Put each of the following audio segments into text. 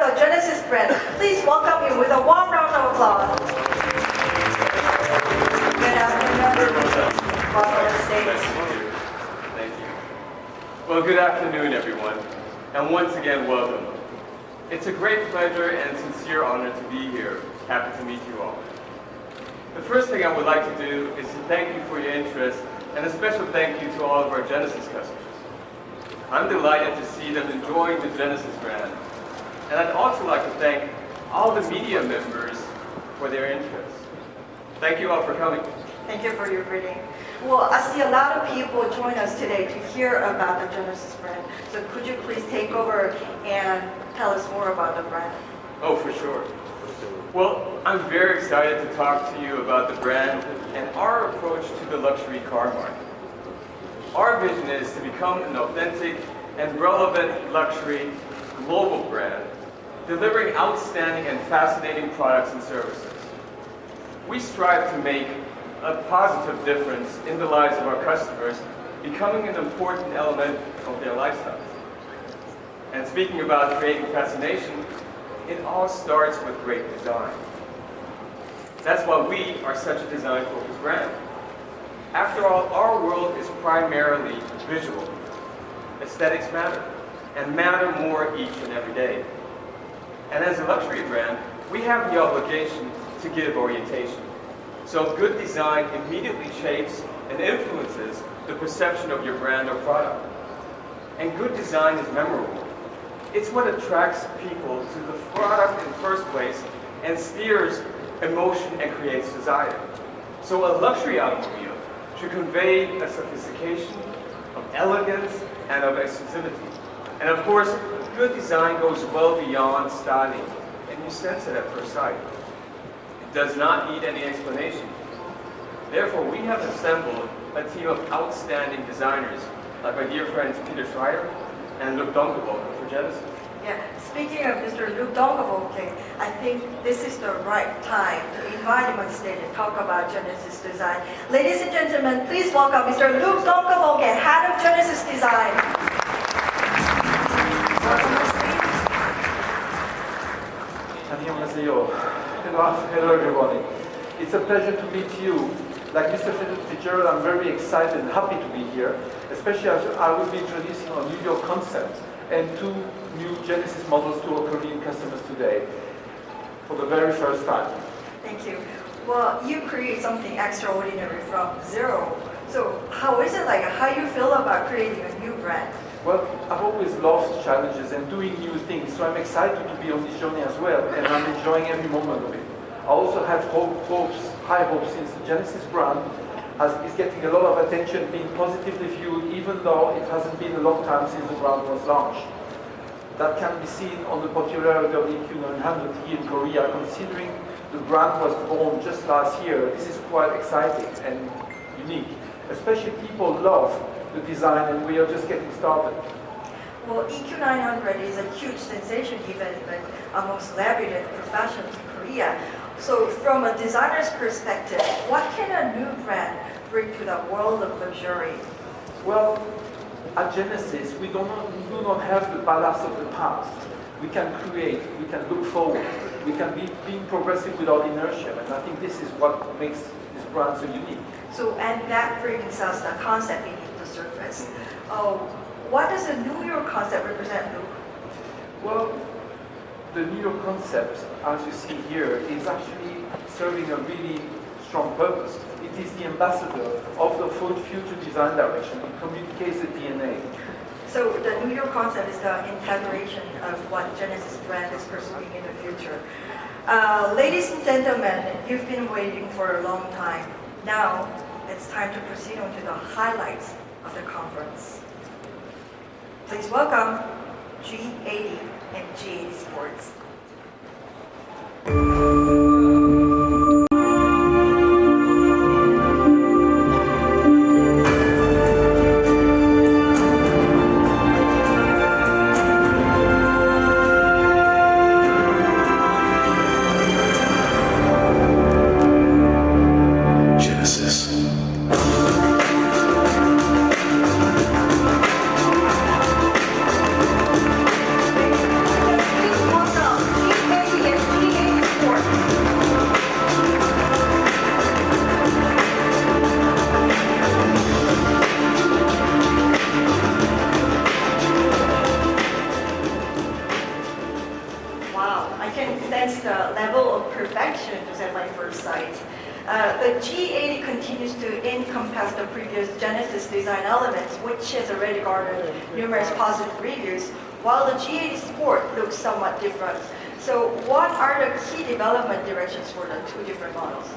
the Genesis brand. Please welcome him with a warm round of applause. Good afternoon, everyone. Welcome to the stage. Thank you. Well, good afternoon, everyone, and once again, welcome. It's a great pleasure and sincere honor to be here. Happy to meet you all. The first thing I would like to do is to thank you for your interest, and a special thank you to all of our Genesis customers. I'm delighted to see them enjoying the Genesis brand, and I'd also like to thank all the media members for their interest. Thank you all for coming. Thank you for your greeting. Well, I see a lot of people join us today to hear about the Genesis brand. So could you please take over and tell us more about the brand? Oh, for sure. Well, I'm very excited to talk to you about the brand and our approach to the luxury car market. Our vision is to become an authentic and relevant luxury global brand, delivering outstanding and fascinating products and services. We strive to make a positive difference in the lives of our customers, becoming an important element of their lifestyles. And speaking about creating fascination, it all starts with great design. That's why we are such a design-focused brand. After all, our world is primarily visual. Aesthetics matter, and matter more each and every day. And as a luxury brand, we have the obligation to give orientation. So good design immediately shapes and influences the perception of your brand or product. And good design is memorable. It's what attracts people to the product in the first place and steers emotion and creates desire. So a luxury automobile should convey a sophistication of elegance and of exclusivity. And of course, good design goes well beyond styling, and you sense it at first sight. It does not need any explanation. Therefore, we have assembled a team of outstanding designers, like my dear friends Peter Schreier and Luc Donkerwolke for Genesis. Yeah, speaking of Mr. Luc Donkerwolke, I think this is the right time to invite him on stage and talk about Genesis design. Ladies and gentlemen, please welcome Mr. Luc Donkerwolke, head of Genesis Design. Welcome on stage. 안녕하세요. Hello everybody. It's a pleasure to meet you. Like Mr. Fitzgerald, I'm very excited and happy to be here, especially as I will be introducing a New York concept and two new Genesis models to our Korean customers today for the very first time. Thank you. Well, you create something extraordinary from zero. So how is it like? How you feel about creating a new brand? Well, I've always loved challenges and doing new things, so I'm excited to be on this journey as well, and I'm enjoying every moment of it. I also have high hopes since the Genesis brand is getting a lot of attention, being positively viewed, even though it hasn't been a long time since the brand was launched. That can be seen on the popularity of the EQ900 here in Korea, considering the brand was born just last year. This is quite exciting and unique. Especially people love the design, and we are just getting started. Well, EQ900 is a huge sensation even among celebrities and professionals in Korea. So from a designer's perspective, what can a new brand bring to the world of luxury? Well, at Genesis, we do not have the ballast of the past. We can create, we can look forward, we can be being progressive without inertia, and I think this is what makes this brand so unique. So, and that brings us the concept beneath the surface. What does the New York concept represent, Luke? Well, the New York concept, as you see here, is actually serving a really strong purpose. It is the ambassador of the future design direction. It communicates the DNA. So the New York concept is the integration of what Genesis brand is pursuing in the future. Ladies and gentlemen, you've been waiting for a long time. Now, it's time to proceed on to the highlights of the conference. Please welcome G80 and G80 Sports. Please welcome Wow, I can sense the level of perfection just at my first sight. The G80 continues to encompass the previous Genesis design elements, which has already garnered numerous positive reviews, while the G80 Sport looks somewhat different. So what are the key development directions for the two different models?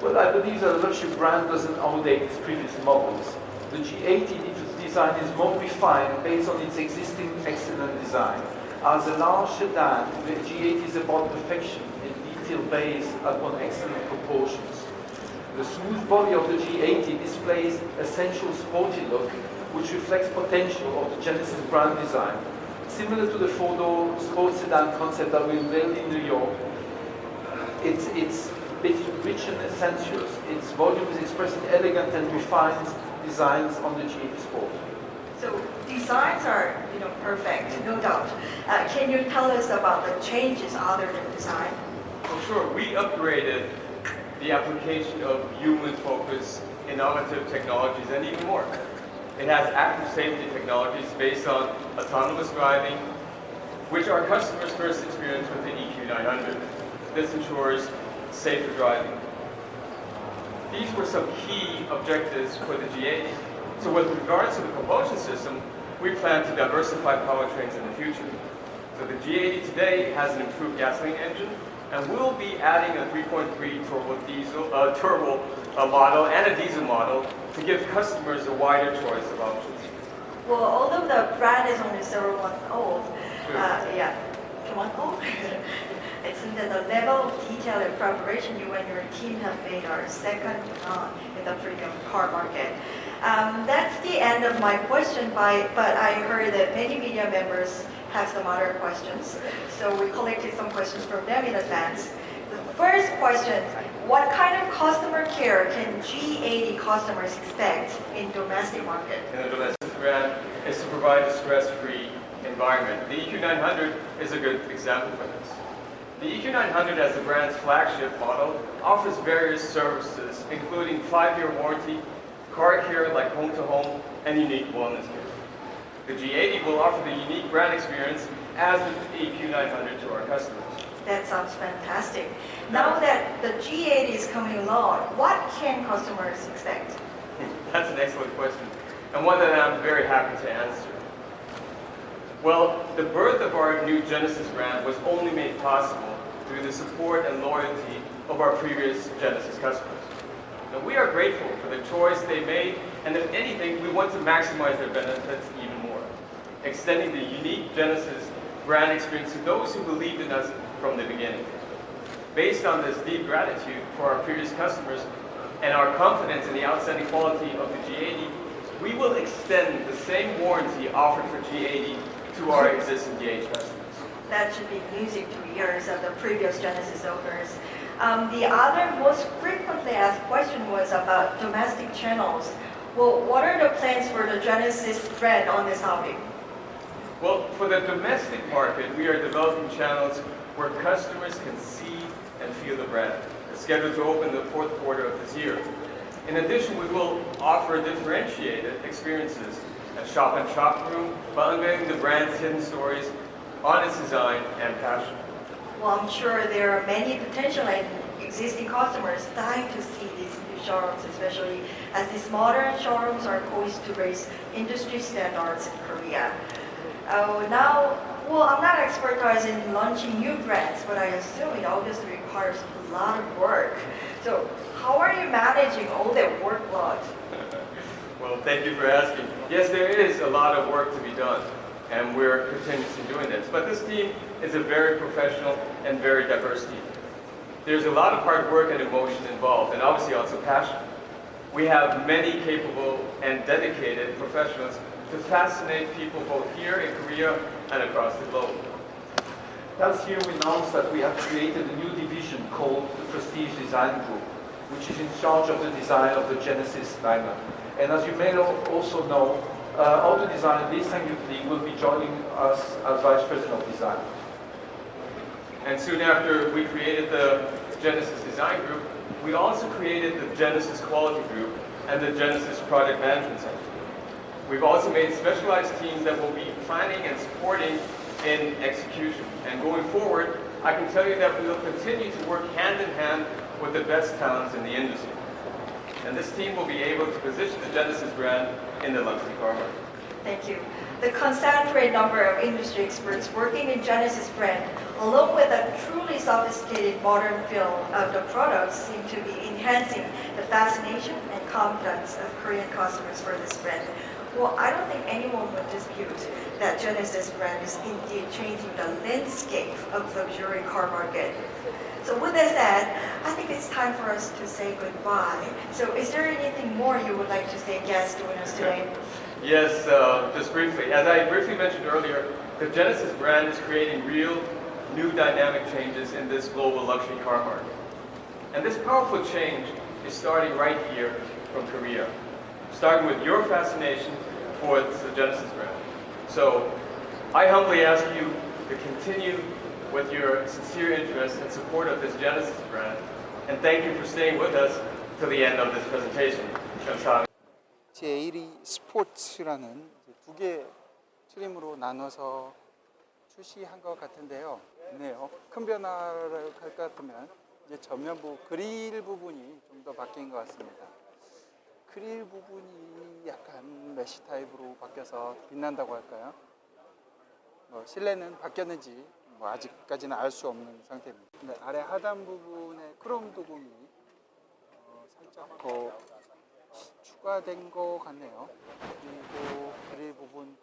Well, I believe that the luxury brand doesn't outdate its previous models. The G80 design is more refined based on its existing excellent design. As a large sedan, the G80 is about perfection and detail based upon excellent proportions. The smooth body of the G80 displays a sensual sporty look, which reflects potential of the Genesis brand design. Similar to the four-door sports sedan concept that we unveiled in New York, it's rich and sensuous. Its volume is expressing elegant and refined designs on the G80 Sport. So designs are, perfect, no doubt. Can you tell us about the changes other than design? Well, sure. We upgraded the application of human-focused, innovative technologies and even more. It has active safety technologies based on autonomous driving, which our customers first experienced with the EQ900. This ensures safer driving. These were some key objectives for the G80. So with regards to the propulsion system, we plan to diversify powertrains in the future. So the G80 today has an improved gasoline engine, and we'll be adding a 3.3 turbo model and a diesel model to give customers a wider choice of options. Well, although the brand is only several months old, Sure. 2 months old, it's in the level of detail and preparation you and your team have made are second to none in the premium car market. That's the end of my question, but I heard that many media members have some other questions, so we collected some questions from them in advance. The first question, what kind of customer care can G80 customers expect in domestic market? In the domestic brand is to provide a stress-free environment. The EQ900 is a good example for this. The EQ900, as the brand's flagship model, offers various services, including 5-year warranty, car care like home-to-home, and unique wellness care. The G80 will offer the unique brand experience as the EQ900 to our customers. That sounds fantastic. Now that the G80 is coming along, what can customers expect? That's an excellent question, and one that I'm very happy to answer. Well, the birth of our new Genesis brand was only made possible through the support and loyalty of our previous Genesis customers. Now, we are grateful for the choice they made, and if anything, we want to maximize their benefits even more, extending the unique Genesis brand experience to those who believed in us from the beginning. Based on this deep gratitude for our previous customers and our confidence in the outstanding quality of the G80, we will extend the same warranty offered for G80 to our existing GH customers. That should be music to ears of the previous Genesis owners. The other most frequently asked question was about domestic channels. Well, what are the plans for the Genesis brand on this topic? Well, for the domestic market, we are developing channels where customers can see and feel the brand. It's scheduled to open the fourth quarter of this year. In addition, we will offer differentiated experiences at Shop and Shop Room by unveiling the brand's hidden stories on its design and passion. Well, I'm sure there are many potential and existing customers dying to see these new showrooms, especially as these modern showrooms are poised to raise industry standards in Korea. I'm not expertise in launching new brands, but I assume it obviously requires a lot of work. So how are you managing all that workload? Well, thank you for asking. Yes, there is a lot of work to be done, and we're continuously doing this. But this team is a very professional and very diverse team. There's a lot of hard work and emotion involved, and obviously also passion. We have many capable and dedicated professionals to fascinate people both here in Korea and across the globe. Last year we announced that we have created a new division called the Prestige Design Group, which is in charge of the design of the Genesis lineup. And as you may also know, auto designer Lee Sang-yuk will be joining us as Vice President of Design. And soon after we created the Genesis Design Group, we also created the Genesis Quality Group and the Genesis Project Management Center. We've also made specialized teams that will be planning and supporting in execution. And going forward, I can tell you that we will continue to work hand in hand with the best talents in the industry. And this team will be able to position the Genesis brand in the luxury car market. Thank you. The concentrated number of industry experts working in Genesis brand, along with a truly sophisticated modern feel of the products, seem to be enhancing the fascination and confidence of Korean customers for this brand. Well, I don't think anyone would dispute that Genesis brand is indeed changing the landscape of luxury car market. So with that said, I think it's time for us to say goodbye. So is there anything more you would like to say, guests joining us today? Yes, just briefly. As I briefly mentioned earlier, the Genesis brand is creating real, new dynamic changes in this global luxury car market. And this powerful change is starting right here from Korea, starting with your fascination for the Genesis brand. So I humbly ask you to continue with your sincere interest and support of this Genesis brand, and thank you for staying with us till the end of this presentation. 감사합니다. G80 스포츠라는 두 개 트림으로 나눠서 출시한 것 같은데요. 네요. 큰 변화를 할 것 같으면 이제 전면부 그릴 부분이 좀 더 바뀐 것 같습니다. 그릴 부분이 약간 메쉬 타입으로 바뀌어서 빛난다고 할까요? 실내는 바뀌었는지 아직까지는 알 수 없는 상태입니다. 근데 아래 하단 부분에 크롬 도금이 살짝 더 추가된 것 같네요. 그리고 그릴 부분